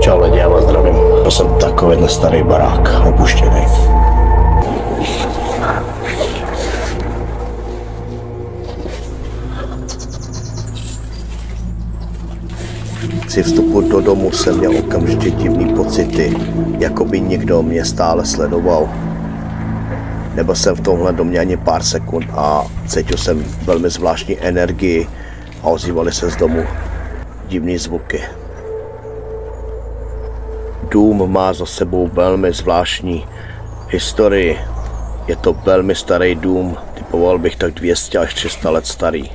Čau lidi, já vás zdravím. To jsem takovýhle starý barák, opuštěný. Při vstupu do domu jsem měl okamžitě divný pocity, jako by někdo mě stále sledoval. Nebyl jsem v tomhle domě ani pár sekund a cítil jsem velmi zvláštní energii a ozývaly se z domu divný zvuky. Dům má za sebou velmi zvláštní historii. Je to velmi starý dům, typoval bych tak 200 až 300 let starý.